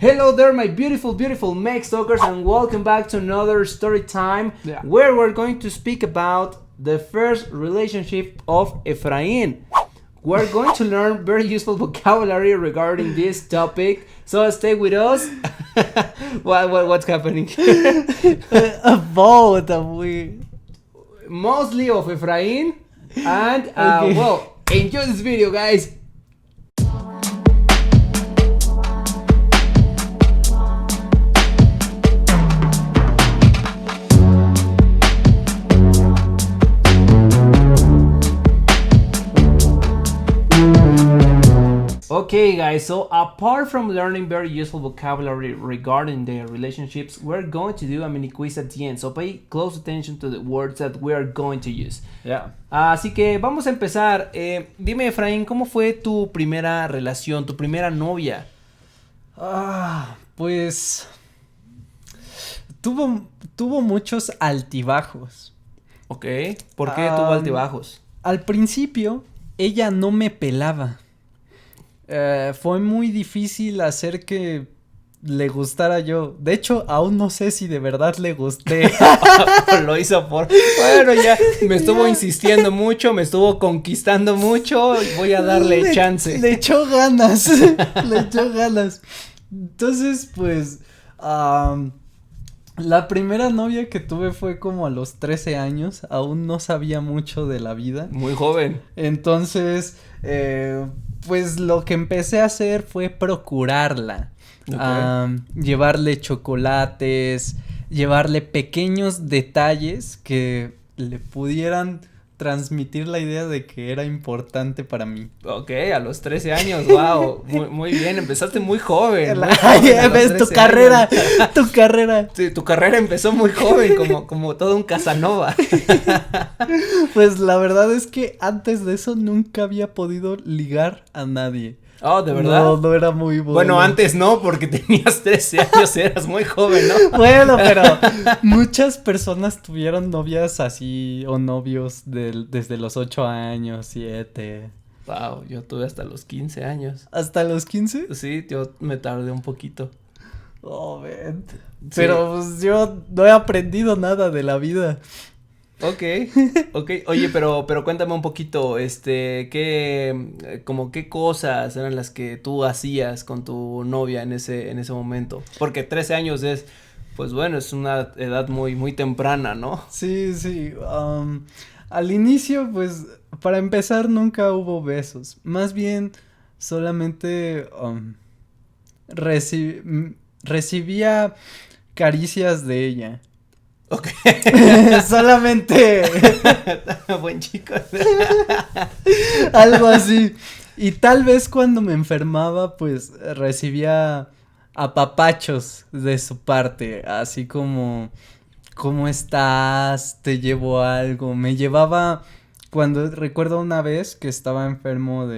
Hello there, my beautiful, beautiful Meg Stalkers, and welcome back to another story time where we're going to speak about the first relationship of Efrain. We're going to learn very useful vocabulary regarding this topic, so stay with us. What's happening? Both we mostly of Efrain, and well, enjoy this video, guys. Okay guys, so apart from learning very useful vocabulary regarding their relationships, we're going to do a mini quiz at the end, so pay close attention to the words that we are going to use. Así que vamos a empezar. Dime, Efraín, ¿cómo fue tu primera relación, tu primera novia? Pues tuvo muchos altibajos. Ok, ¿por qué tuvo altibajos? Al principio ella no me pelaba. Fue muy difícil hacer que le gustara yo. De hecho, aún no sé si de verdad le gusté. Lo hizo por... Bueno, ya me estuvo insistiendo mucho, me estuvo conquistando mucho, voy a darle chance. Le echó ganas, le echó ganas. Entonces, pues, la primera novia que tuve fue como a los 13 años, aún no sabía mucho de la vida. Muy joven. Entonces, pues lo que empecé a hacer fue procurarla, llevarle chocolates, llevarle pequeños detalles que le pudieran transmitir la idea de que era importante para mí. Ok, a los 13 años, wow, muy bien, empezaste muy joven. Ves tu carrera. Sí, tu carrera empezó muy joven, como todo un Casanova. Pues la verdad es que antes de eso nunca había podido ligar a nadie. Oh, ¿de verdad? No era muy bueno. Bueno, antes no, porque tenías 13 años, eras muy joven, ¿no? Bueno, pero muchas personas tuvieron novias así, o novios desde los 8 años, 7. Wow, yo tuve hasta los 15 años. ¿Hasta los 15? Sí, yo me tardé un poquito. Oh, man. Sí. Pero pues yo no he aprendido nada de la vida. Ok, oye, pero cuéntame un poquito, qué cosas eran las que tú hacías con tu novia en ese momento, porque 13 años es, pues bueno, es una edad muy, muy temprana, ¿no? Sí, al inicio, pues, para empezar, nunca hubo besos, más bien, solamente, recibía caricias de ella. Ok. Solamente. Buen chico. Algo así. Y tal vez cuando me enfermaba, pues recibía apapachos de su parte. Así como, ¿cómo estás? Te llevo algo. Me llevaba, recuerdo una vez que estaba enfermo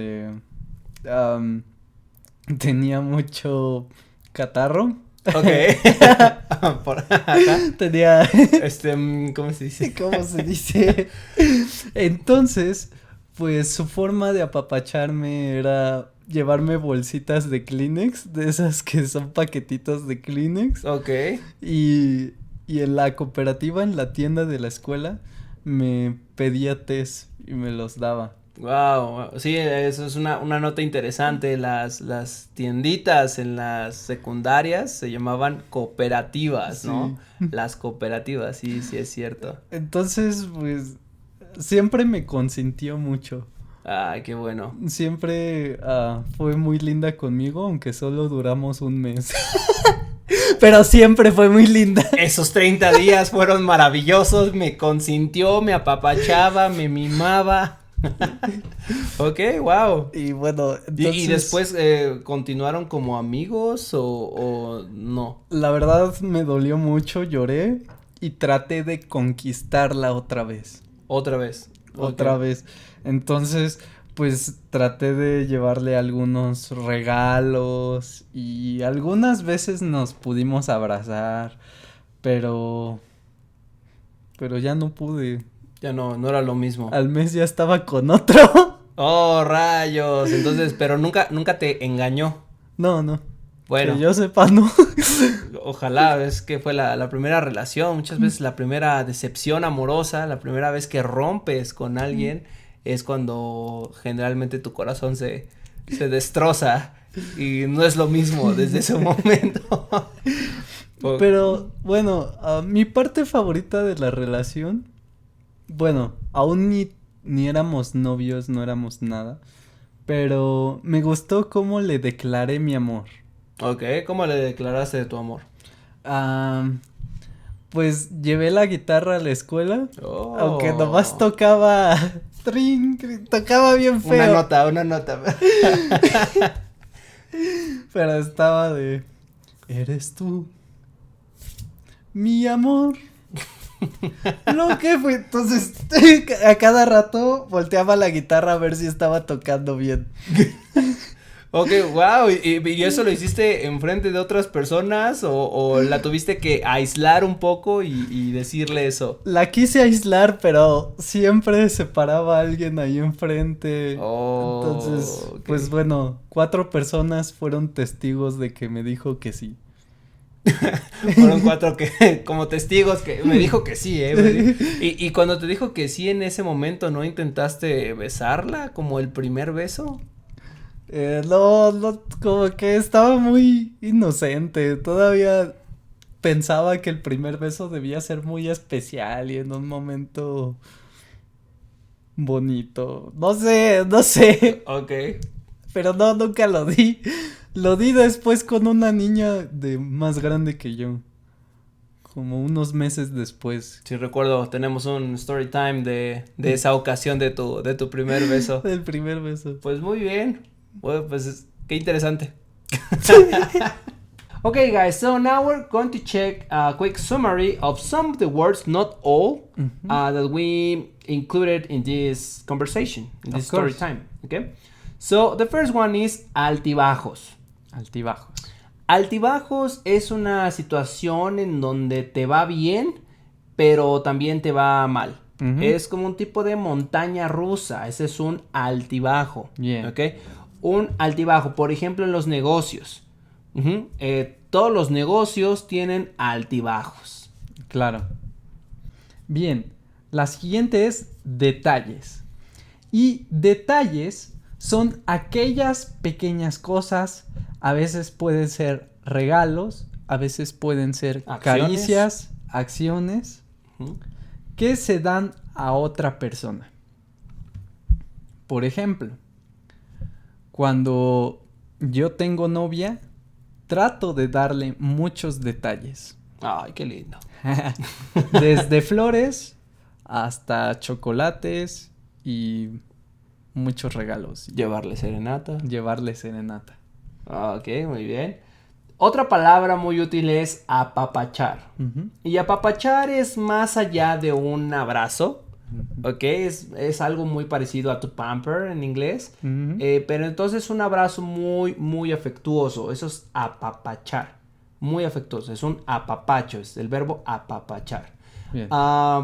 tenía mucho catarro. Ok. Por acá. Tenía. ¿Cómo se dice? ¿Cómo se dice? Entonces, pues su forma de apapacharme era llevarme bolsitas de Kleenex, de esas que son paquetitos de Kleenex. Ok. Y en la cooperativa, en la tienda de la escuela, me pedía tés y me los daba. Wow, sí, eso es una nota interesante. Las tienditas en las secundarias se llamaban cooperativas, sí, ¿no? Las cooperativas, sí es cierto. Entonces, pues, siempre me consintió mucho. Ay, qué bueno. Siempre fue muy linda conmigo, aunque solo duramos un mes. Pero siempre fue muy linda. Esos 30 días fueron maravillosos, me consintió, me apapachaba, me mimaba. Ok, wow. Y bueno, entonces... ¿Y después continuaron como amigos o no? La verdad me dolió mucho, lloré y traté de conquistarla otra vez. ¿Otra vez? Otra vez. Entonces, pues traté de llevarle algunos regalos y algunas veces nos pudimos abrazar, pero ya no pude. Ya no era lo mismo. Al mes ya estaba con otro. Oh, rayos. Entonces, pero nunca te engañó. No. Bueno. Que yo sepa, no. Ojalá, es que fue la primera relación, muchas veces la primera decepción amorosa, la primera vez que rompes con alguien, es cuando generalmente tu corazón se destroza y no es lo mismo desde ese momento. Pero, bueno, mi parte favorita de la relación, bueno, aún ni éramos novios, no éramos nada, pero me gustó cómo le declaré mi amor. Ok, ¿cómo le declaraste de tu amor? Pues llevé la guitarra a la escuela, Oh. aunque nomás tocaba, tocaba bien feo. Una nota. Pero estaba de, eres tú, mi amor. Lo que fue, entonces a cada rato volteaba la guitarra a ver si estaba tocando bien. Ok, wow, ¿y eso lo hiciste enfrente de otras personas o la tuviste que aislar un poco y decirle eso? La quise aislar, pero siempre se paraba alguien ahí enfrente. Oh, entonces, okay. Pues bueno, 4 personas fueron testigos de que me dijo que sí. Fueron 4 que, como testigos que me dijo que sí, y cuando te dijo que sí en ese momento, ¿no intentaste besarla como el primer beso? No, como que estaba muy inocente, todavía pensaba que el primer beso debía ser muy especial y en un momento bonito, no sé, Ok. pero no, nunca lo di después con una niña de más grande que yo, como unos meses después. Sí, recuerdo, tenemos un story time de esa ocasión de tu primer beso. El primer beso. Pues muy bien. Bueno, pues qué interesante. Okay, guys, so now we're going to check a quick summary of some of the words, not all, that we included in this conversation, in this story time. Okay, so the first one is altibajos. Altibajos. Altibajos es una situación en donde te va bien, pero también te va mal. Es como un tipo de montaña rusa. Ese es un altibajo. Bien. Okay. Un altibajo, por ejemplo, en los negocios. Todos los negocios tienen altibajos. Claro. Bien, la siguiente es detalles. Y detalles son aquellas pequeñas cosas, a veces pueden ser regalos, a veces pueden ser caricias, acciones, que se dan a otra persona. Por ejemplo, cuando yo tengo novia, trato de darle muchos detalles. Ay, qué lindo. Desde flores hasta chocolates y muchos regalos. Llevarle serenata. Ok, muy bien. Otra palabra muy útil es apapachar. Y apapachar es más allá de un abrazo. Ok, es algo muy parecido a to pamper en inglés, pero entonces un abrazo muy, muy afectuoso, eso es apapachar, muy afectuoso, es un apapacho, es el verbo apapachar.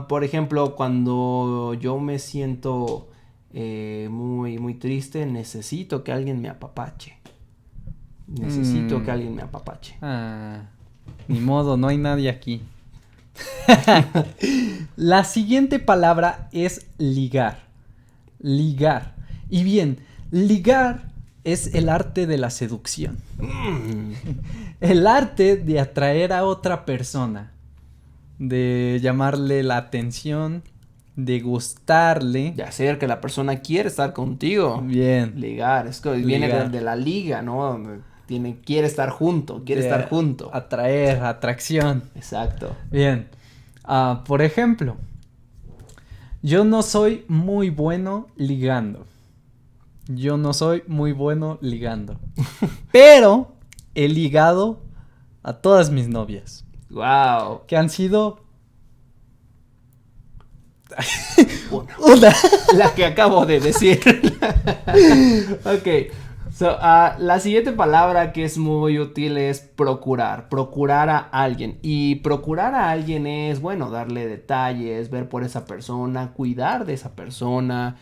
Por ejemplo, cuando yo me siento muy, muy triste, necesito que alguien me apapache, que alguien me apapache. Ni modo, no hay nadie aquí. La siguiente palabra es ligar. Ligar. Y bien, ligar es el arte de la seducción. El arte de atraer a otra persona, de llamarle la atención, de gustarle, de hacer que la persona quiera estar contigo. Bien. Ligar, es que viene de la liga, ¿no? Quiere estar junto, estar junto. Atraer, atracción. Exacto. Bien. Por ejemplo, yo no soy muy bueno ligando. Pero he ligado a todas mis novias. Wow. Que han sido una. La que acabo de decir. Ok. So, la siguiente palabra que es muy útil es procurar a alguien. Y procurar a alguien es, bueno, darle detalles, ver por esa persona, cuidar de esa persona,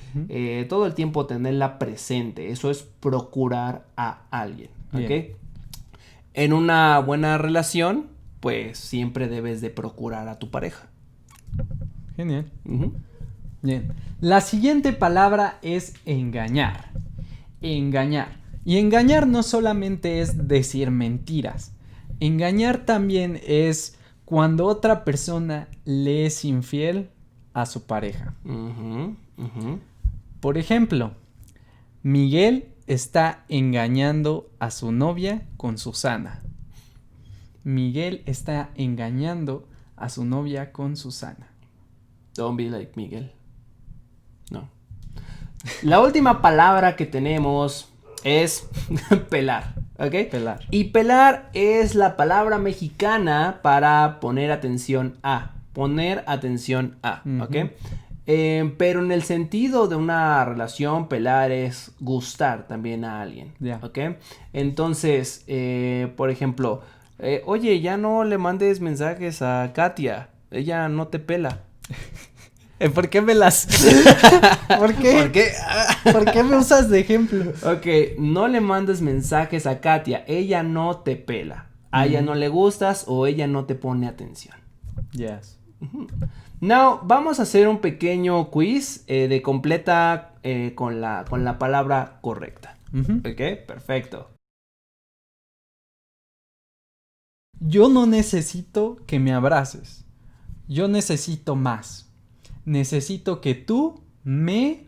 todo el tiempo tenerla presente. Eso es procurar a alguien, ¿ok? en una buena relación, pues siempre debes de procurar a tu pareja. Genial. Bien. La siguiente palabra es engañar. Engañar. Y engañar no solamente es decir mentiras. Engañar también es cuando otra persona le es infiel a su pareja. Por ejemplo, Miguel está engañando a su novia con Susana. Miguel está engañando a su novia con Susana. Don't be like Miguel. No. La última palabra que tenemos es pelar, ¿ok? Pelar. Y pelar es la palabra mexicana para poner atención a. Poner atención a, ¿ok? Pero en el sentido de una relación, pelar es gustar también a alguien, ¿ok? Entonces, por ejemplo, oye, ya no le mandes mensajes a Katia, ella no te pela. ¿Por qué me las...? ¿Por qué? ¿Por qué? ¿Por qué me usas de ejemplo? Ok, no le mandes mensajes a Katia, ella no te pela. A ella no le gustas o ella no te pone atención. Yes. Now, vamos a hacer un pequeño quiz de completa con la palabra correcta. Ok, perfecto. Yo no necesito que me abraces. Yo necesito más. Necesito que tú me...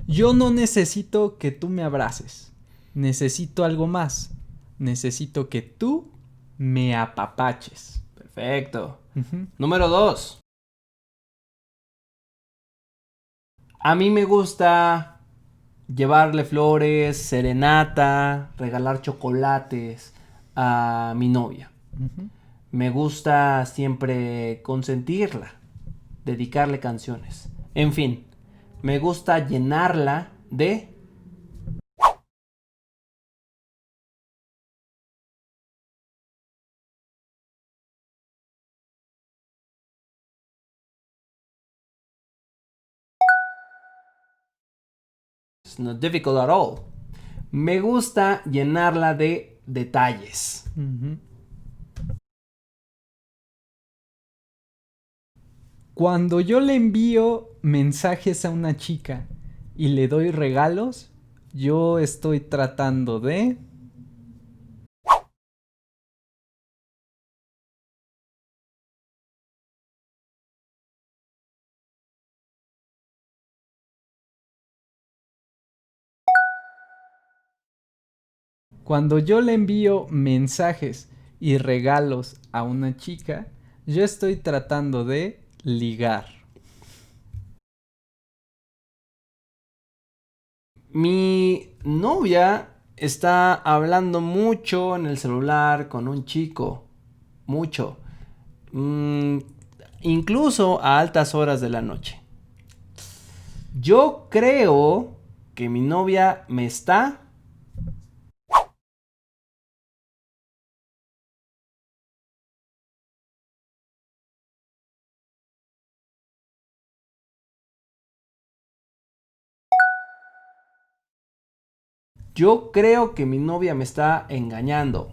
Yo no necesito que tú me abraces. Necesito algo más. Necesito que tú me apapaches. Perfecto. Número 2. A mí me gusta llevarle flores, serenata, regalar chocolates a mi novia. Me gusta siempre consentirla, dedicarle canciones. En fin, me gusta llenarla de... It's not difficult at all. Me gusta llenarla de detalles. Cuando yo le envío mensajes a una chica y le doy regalos, yo estoy tratando de... Cuando yo le envío mensajes y regalos a una chica, yo estoy tratando de ligar. Mi novia está hablando mucho en el celular con un chico. Mucho. Incluso a altas horas de la noche. Yo creo que mi novia me está... Yo creo que mi novia me está engañando.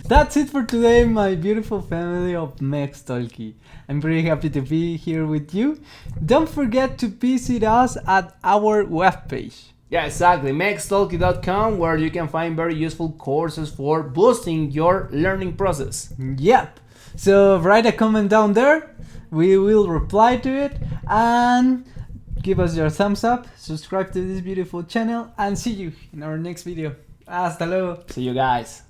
That's it for today, my beautiful family of Mextalki. I'm very happy to be here with you. Don't forget to visit us at our webpage. Yeah, exactly. Mextalki.com, where you can find very useful courses for boosting your learning process. Yep. So write a comment down there. We will reply to it and give us your thumbs up. Subscribe to this beautiful channel and see you in our next video. Hasta luego. See you guys.